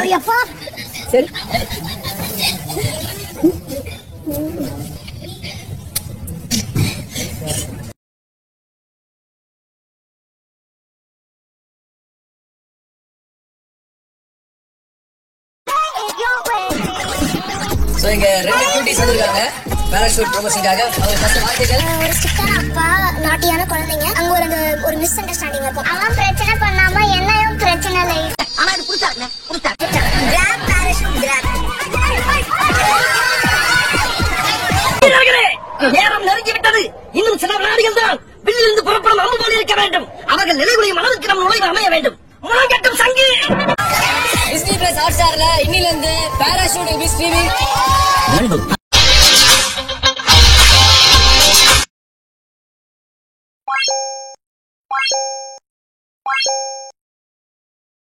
ஐயப்பா சரி. இங்க 2 குட்டீஸ் வந்திருக்காங்க பேராஷூட் ப்ரொமோஷனுக்காக. அவங்க ஃபர்ஸ்ட் வாழ்த்துக்கள். ஒரு ஸ்ட்ரிக்டான அப்பா, நாட்டியான குழந்தைங்க. அங்க ஒரு மிஸ் அண்டர்ஸ்டாண்டிங் இருக்கும். அவன் பிரச்சனை பண்ணாம என்னையும் பிரச்சனை இல்லை. ஆனா இது புடிச்சா கிராப் பேராஷூட் கிராப். நேரம் நெருங்கிவிட்டது. இன்னும் சில வினாடிகள் தான் வில்லிலிருந்து புறப்படும் அம்பு போல் இருக்க வேண்டும். அவர்கள் நிலைகுலியும் அளவுக்கு நம் நுழைவு அமைய வேண்டும். முழங்கட்டும் சங்கி. டிஸ்னி பிளஸ் ஹாட்ஸ்டார்ல இன்னில இருந்து பேராஷூட் will be streaming.